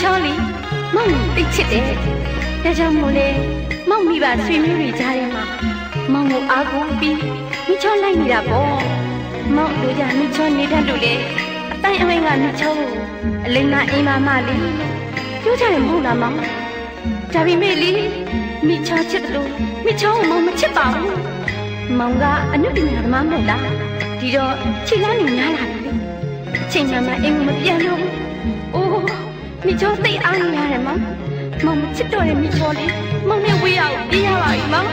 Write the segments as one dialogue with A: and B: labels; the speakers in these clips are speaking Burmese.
A: ချောလီမောင်တိတ်ချစ်တယ်ဒါကြောင့်မို့လဲမောင်မိဘဆွေမျိုးတွေကြားထဲမှာမောင်ကိုအားကိုးပြီးမိချောလိုက်နေတာပေါ့မောင်တို့ကြမိချောနေတတ်လို့လေအတိုင်းအမိန်ကမိချောကိုအလိမ္မာအိမ်မာမလေးပြောကြတယ်မဟုတ်လားမောင်ဒါပေမဲ့လေမိချောချစ်တယ်လို့မိချောကိုမောင်မချစ်ပါဘူးမောင်ကအနုပညာသမားမဟုတ်လားဒီတော့ခြေလမ်းနေများလာတယ်လေအချိန်မှအိမ်ကိုမပြန်တော့ဘူးအိုးမိချောသိအားနေရတယ်မောင်မချစ်တော့တဲ့မိချောလေးမောင်နဲ့ဝေးရအောင်ပြေးရပါပြီမောင်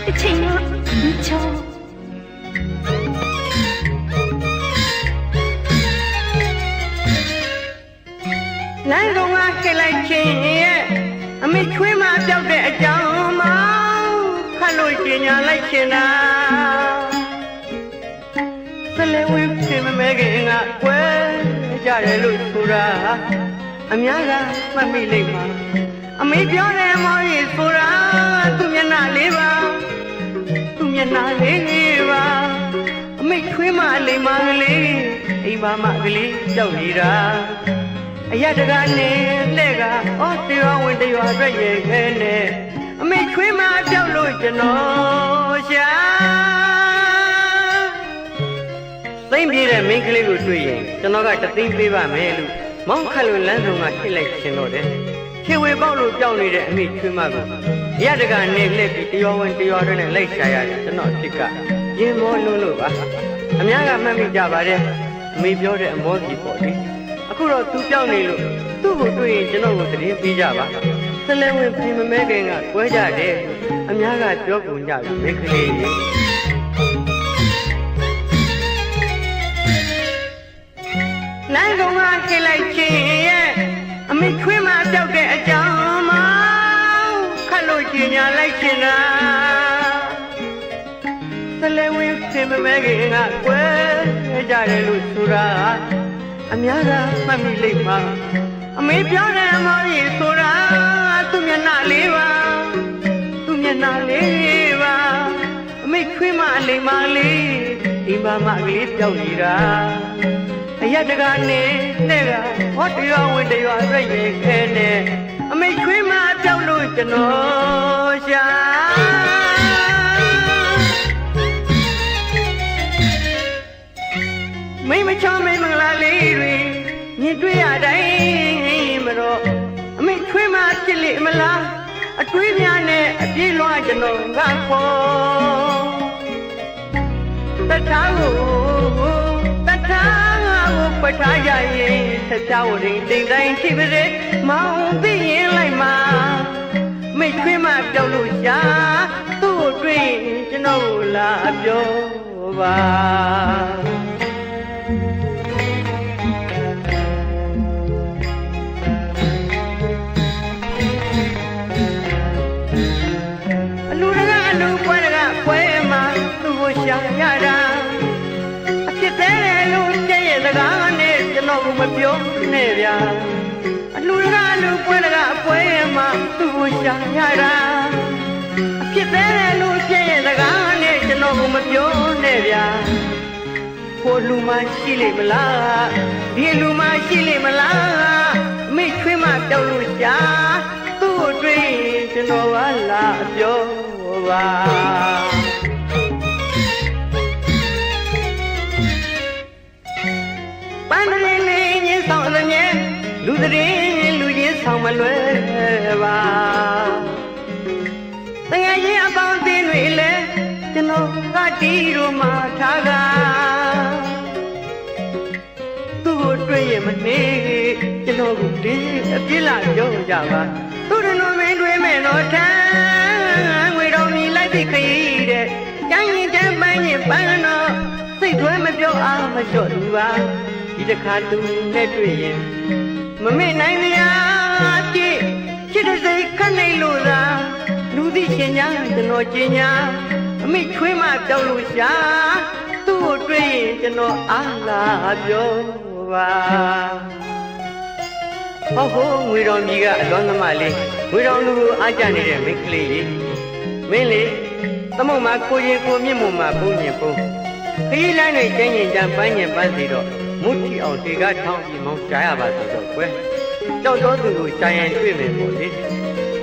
A: အချိန်ကမိချော
B: လမ်းကောင်ကခေလိုက်ချင်းရဲ့အမေချွေးမပြောက်တဲ့အကြောင်းမောင်ခတ်လို့ကျင်ညာလိုက်ချင်တာစလဲဝင်းပြင်မမဲခင်ကကွဲကြတယ်လို့ဆိုတာအများကမှတ်မိလိမ့်မှာအမေပြောတယ်မောင်ကြီးဆိုတာသူမျက်နှာလေးပါသူမျက်နှာလေးပါအမေချွေးမလိမ္မာကလေးအိမ်မမကလေးကြောက်နေတာအရတကနေလက်ဩတရားဝင်တရားအတွက်ရေခဲနဲ့အမေချွေးမပြောက်လို့ကျွန်တော်ရှာသိမ့်ပြေးတဲ့မိန်းကလေးကိုတွေ့ရင်ကျွန်တော်ကတသိမ့်ပေးပါမယ်လို့မောင်းခတ်လို့လမ်းဆုံးကရှင်းလိုက်ရှင်တော့တယ်ခေဝေပေါက်လို့ပြောင်းနေတဲ့အမေချွေးမကိုရတကနေလက်ပြီးတရားဝင်တရားအတွက်နဲ့လိုက်ရှာရတယ်ကျွန်တော်အဖြစ်ကရင်မောလွန်းလို့ပါအများကမှတ်မိကြပါတယ်အမေပြောတဲ့အမောကြီးပေါ့လေအခုတော့သူပြောင်းနေလို့သူ့ကိုတွေ့ရင်ကျွန်တော်ကိုသတင်းပေးကြပါဆလဲဝင်ပြင်မမဲခင်ကကွဲကြတယ်အများကပြောကုန်ကြပြီမိကလေးကြီးလမ်းကောင်ကခေလိုက်ချင်းရဲ့အမေချွေးမပြောက်တဲ့အကြောင်းမောင်ခတ်လို့ကျင်ညာလိုက်ချင်တာဆလဲဝင်ပြင်မမဲခင်ကကွဲကြတယ်လို့ဆိုတာအများကမှတ်မိလိမ့်မှာအမေပြောတယ်မောင်ကြီးဆိုတာသူမျက်နှာလေးပါသူမျက်နှာလေးပါအမေခွေးမအလိမ္မာလေးအိမ်မကလေးပြောက်နေတာအရတကနေနဲ့ကဟောတရားဝင်တရားအတွက်ရေခဲနဲ့အမေခွေးမပြောက်လို့ကျွန်တော်ရှာမိမချောမိမလာလေးတွေမြင်တွေ့ရတိုင်းမတော့အမေချွေးမဖြစ်လိမလားအတွေးများနဲ့အပြေးလွှားကျွန်တော်ကခေါ်တထားကိုပထားရရင်ဆက်ချဝရင်တိမ်တိုင်းရှိပါစေမောင်သိရင်လိုက်မှာမိချွေးမပြောက်လို့ရှာသူ့ကိုတွေ့ကျွန်တော်လာပြောပါရှာရတာအဖြစ်သေးလို့ကျရဲ့စကားနဲ့ကျွန်တော်မပြောနဲ့ဗျာအလူတကားလူပွဲတကားအပွဲမှာသူ့ကိုရှာရတာအဖြစ်သေးလို့ကျရဲ့စကားနဲ့ကျွန်တော်မပြောနဲ့ဗျာကိုလူမရှိလိမ့်မလားဒီလူမရှိလိမ့်မလားအမေချွေးမပြောက်လို့ရှာသူ့ကိုတွေ့ကျွန်တော်ကလာပြောပါပန်းလေးလေးညင်းဆောင်တဲ့မြဲလူသတင်းလူချင်းဆောင်မလွဲပါတငယ်ချင်းအပေါင်းအသင်းတွေလည်းကျွန်တော်ကတီးတို့မှာထားကသူ့ကိုတွေ့ရမနေကျွန်တော်ကိုဒီအပြစ်လာပြောကြပါသူတို့လိုမင်းတွေမဲ့တော့ထမ်းငွေတော်မြည်လိုက်ပြီးခရီးတဲ့ကျန်းရင်ကျန်းပန်းရင်ပန်းတော့စိတ်သွဲမပြောအားမလျှော့သူပါဒီတစ်ခါသူနဲ့တွေ့ရင်မမေ့နိုင်ဗျာကြည့်ချစ်တဲ့စိတ်ခတ်နေလို့သာလူသိရှင်ညာကျွန်တော်ကျင်ညာအမေချွေးမပြောက်လို့ရှာသူ့ကိုတွေ့ရင်ကျွန်တော်အားလာပြောပါဟောငွေတော်ကြီးကအလွန်သမားလေးငွေတော်လူကိုအားကြနေတဲ့မိန်းကလေးကြီးမင်းလေသမုတ်မှာကိုရင်ကိုမြင့်မုံမှာပုံညင်ပုံခရီးလမ်းတွေကျင်းရင်ကြမ်းပန်းညင်ပန်းစီတော့မုတ်တီအောင်တေကထောင်းပြီးမောင်းရှာရပါဆိုတော့ကွယ် ကြောက်တော့သူကိုရှာရင်တွေ့မယ်ပေါ့လေ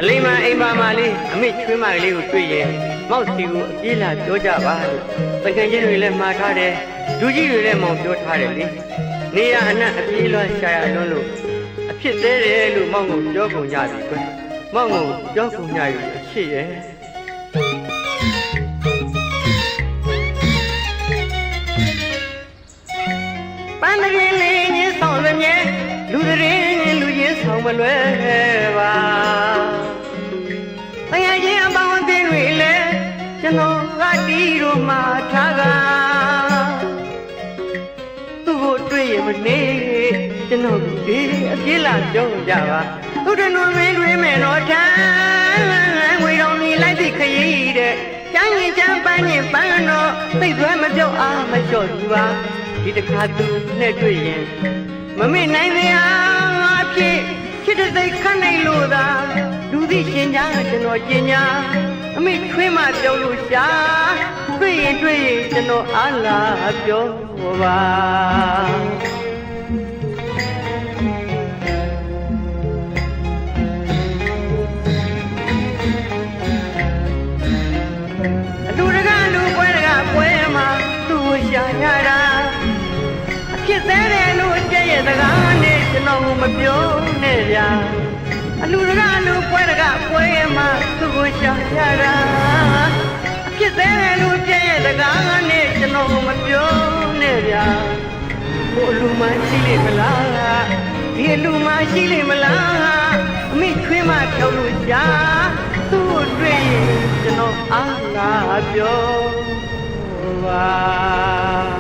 B: အလိမ္မာအိမ်ပါမလေးအမေချွေးမကလေးကိုတွေ့ရင်မောက်စီကိုအပြေးလာပြောကြပါလို့တကယ်ချင်းတွေလည်းမှားထားတယ်လူကြီးတွေလည်းမောင်ပြောထားတယ်လေနေရအနှံ့အပြေးလွှမ်းရှာရလွန်းလို့အဖြစ်သေးတယ်လို့မောင်ကိုပြောကုန်ကြပြီကွမောင်ကိုပြောကုန်ကြပြီအဖြစ်ရဲ့ပန်းတရင်လေးညင်းဆောင်လည်းမြဲလူတရင်လူချင်းဆောင်မလွဲပါတကယ်ချင်းအပေါင်းအသင်းတွေလည်းကျွန်တော်ကတီးတို့မှာထားကသူ့ကိုတွေ့ရင်မနေကျွန်တော်ဒီအပြေးလာပြောကြပါသူတို့နွေမင်းတွေမဲ့တော့ထမ်းငွေတော်ကြီးလိုက်ပြီးခရီးတဲ့ကျန်းရင်ကျန်းပန်းရင်ပန်းတော့သိသွဲမပြော့အားမလျှော့သူပါဒီတစ်ခါသူနဲ့တွေ့ရင်မမေ့နိုင်စရာအဖြစ်ချစ်တဲ့စိတ်ခန့်နိုင်လို့သာလူသိရှင်ကြားကျွန်တော်ကျင်ညာအမေထွေးမှပြောလို့ရှာတွေ့ရင်ကျွန်တော်အားလာပြောပါလူတကာလူပွဲတကာပွဲမှာသူ့ကိုရှာရတာအဖြစ်သေးတယ်လို့ကြည့်ရစကားနဲ့ကျွန်တော်မပြောနဲ့ဗျာအလူတကာလူပွဲတကာပွဲမှာသူ့ကိုရှာရတာအဖြစ်သေးတယ်လို့ကြည့်ရစကားနဲ့ကျွန်တော်မပြောနဲ့ဗျာဘို့လူမရှိလိမ့်မလားဒီလူမရှိလိမ့်မလားအမေခွေးမဖြောက်လို့ရှာသူ့တွေ့ကျွန်တော်အားလာပြောပါ